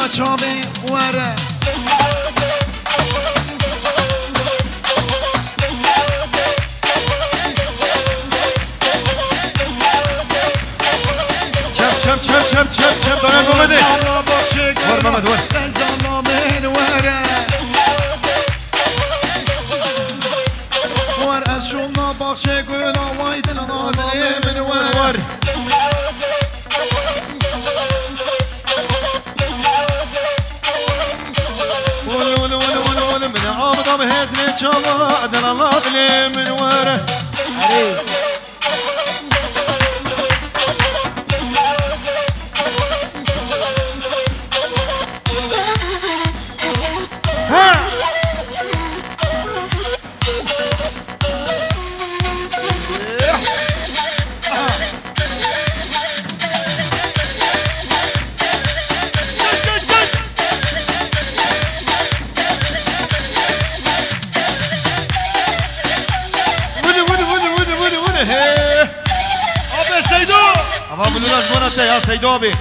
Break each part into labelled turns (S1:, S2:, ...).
S1: یا چاوی وره
S2: چپ دارن اومده ور محمد ور
S1: ور از شما باخشه گونا وای دل نادره من ور
S2: ول من عامضة هزني شاما دل نادره من ور يا سيدوبي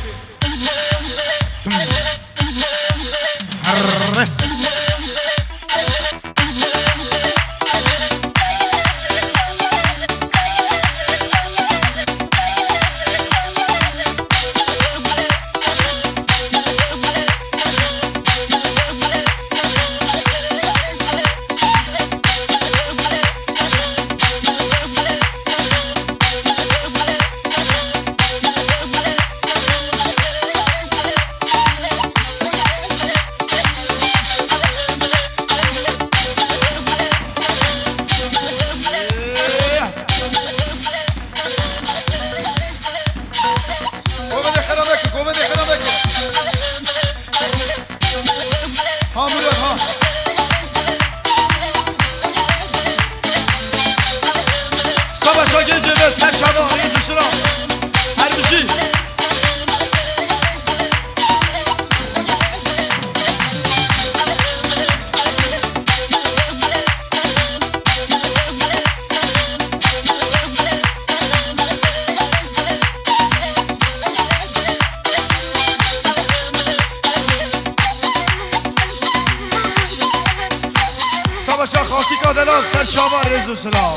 S1: باشا خاکی کادلان سر شما رزو سلام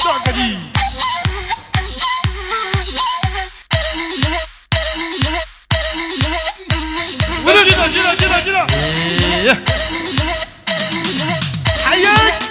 S1: داگدی جینا حياك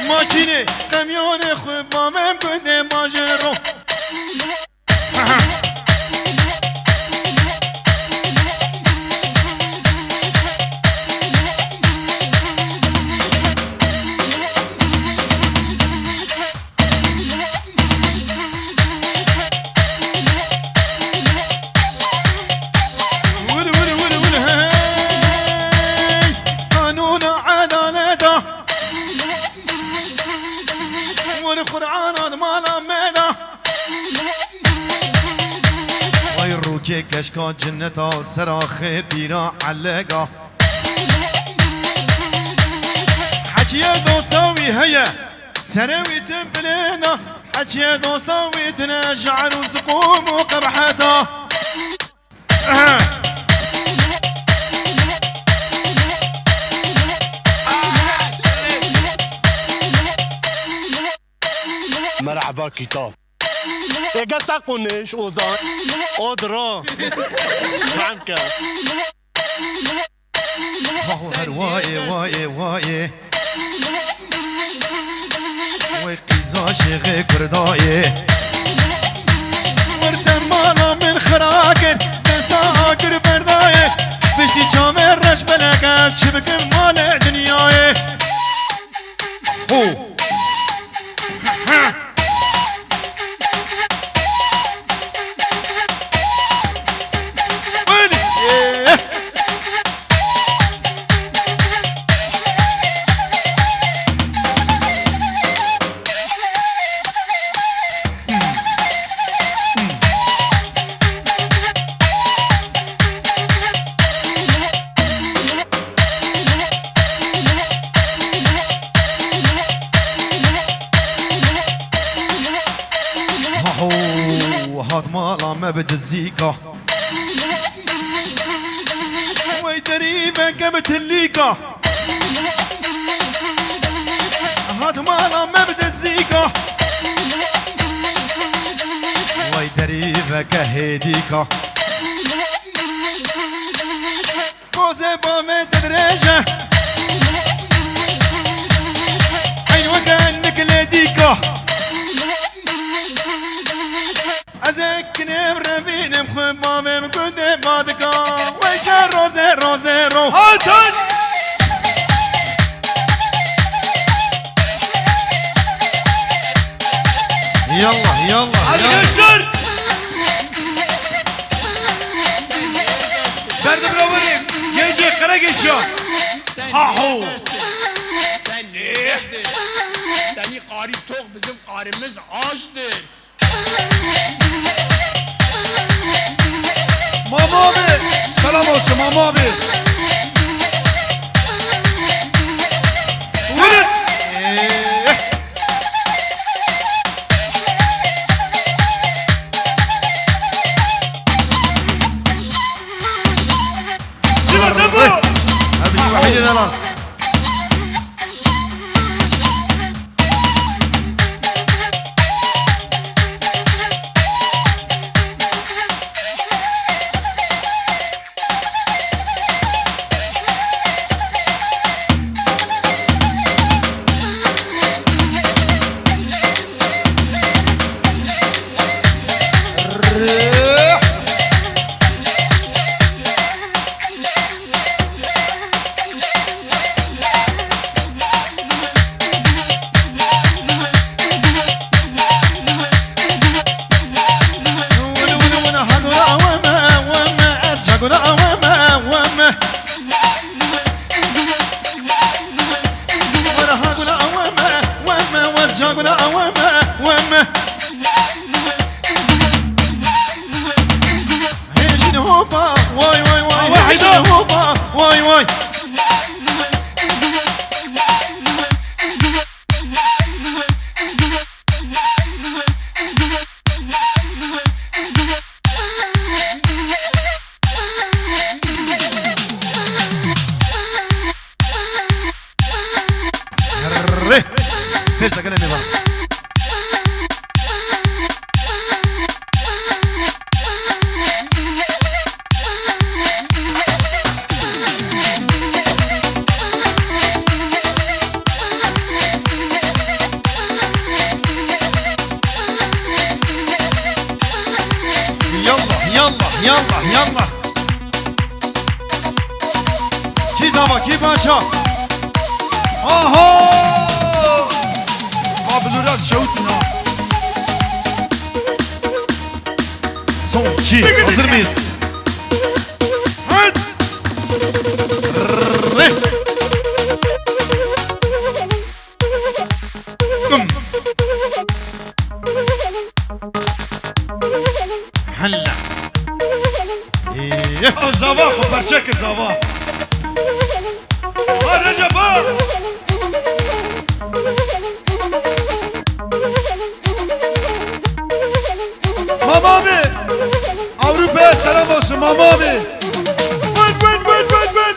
S1: ماکینه کامیون خوب با من بده ماجرو کشکا جنتا سراخ بیرا علقا حجیه دوستاوی هیا سروی تبلینا حجیه دوستاوی تنجعر وزقوم وقرحتا
S3: مرحبا كتاب
S2: Gasta konuş odan. Odra. Kanka.
S1: واي واي واي وقيزا شيخي كرداي
S2: وردم مالا من خراكن تساكر برداي بشتي جامر رش بلغت شبكم مال دنياي
S1: هو هاد مالا ما بد الزيكا
S2: ويتريبا قبت الليقة هاد مالا ما بدا الزيقة
S1: واي دريبك هديكا
S2: كوزي بامي تدريجة عين وكأنك لديكة أذكني برفيني مخبامي مكني بادكا ويكا روزي روزي رو
S1: هاتن يلا يلا
S3: Arkadaşlar Derdim Ravar'ım Gence kara geçiyor Hahu
S4: Sen neredesin? Seni karı tok bizim karımız açtır.
S1: Mama abi selam olsun Mama abi
S3: Vurun Cıvırdı bu
S1: هذا شو وحيد هذا
S2: واي واي
S1: ليش تكلمني بقى
S2: يلا يلا كي زعما كي باشا
S1: اها قابلورات شوتنا son 2 hazır mıyız?
S2: هات
S1: هلا ايه زava خبرچك زava
S3: Ha Recep ha
S1: Mama abi Avrupa'ya selam olsun Mama abi
S3: Vın vın vın vın vın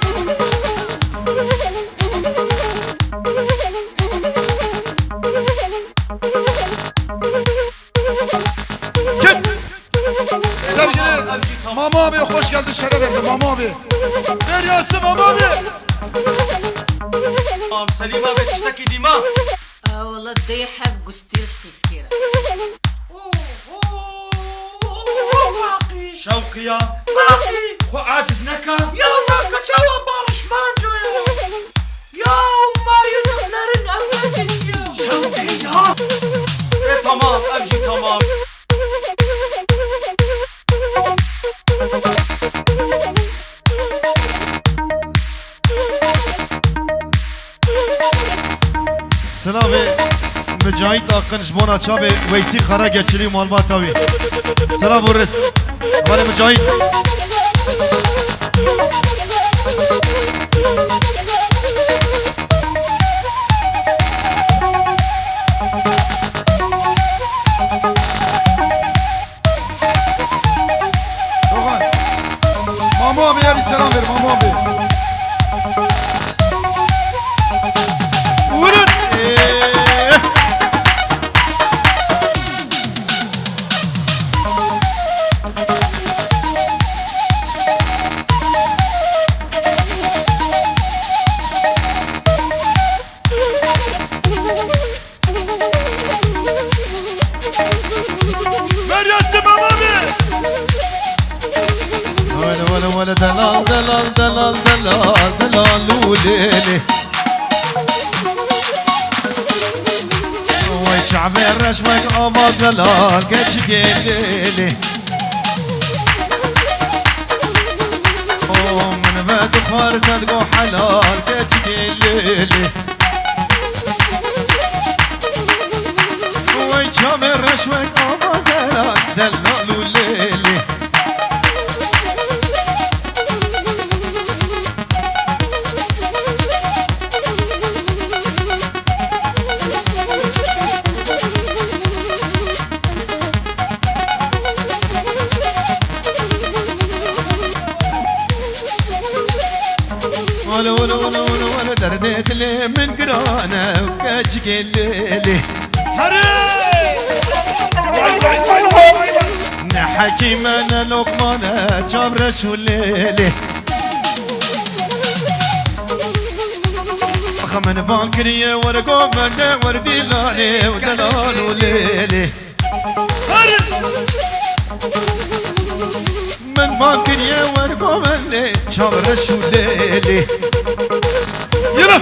S5: Thank you.
S1: ماما بی دریاسی ماما بی
S2: ام سليمة بتشتكي ديما
S5: والله ده يحب قستيرش تسكيرة
S2: شوقيا خو عاجز نكا
S6: يا ناكا جوا بالش مانجو يا ما ينقلرن أفلاتك يا
S2: شوقيا ايه تمام امشي تمام
S1: سلامي مجاهد آقن جبونا چابي ويسي خرا geçili malbat tabi سلام ورس ولی مجاهد Doğan Mamu abiye bir selam ver Mamu abi
S2: ولد
S1: Ver yansın Mamu abi ولا دلال دلال دلال دلال دلال وليلي وي شعبي الرشمك أما دلال كش قليلي من بعد خارج تلقو حلال كش قليلي وي شعبي الرشمك أما دلال دلال وليلي ولا دردت لي من قرانه وكاش قليلي نحكي من لقمانه جابرش وليلي من بانكريه ورقو من وردي لالي ودلال وليلي من بانكريه ورقو من جابرش وليلي يلا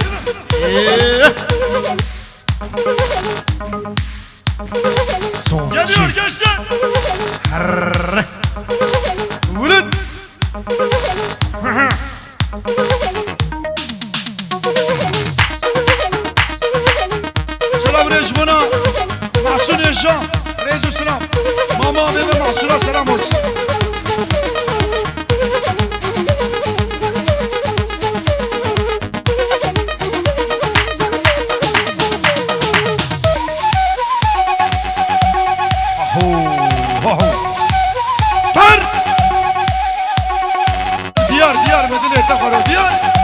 S3: Geliyor gençler.
S1: ولد سلام رجبنا محسون يرجع ريزو سلام ماما بيبي محسونة سلام olsun Star! Diyar Medine'de var diyar.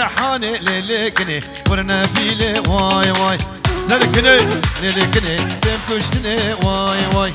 S1: رحانه ليلكني ورنا فيلي واي واي سلكني ليلكني تم كشتني واي واي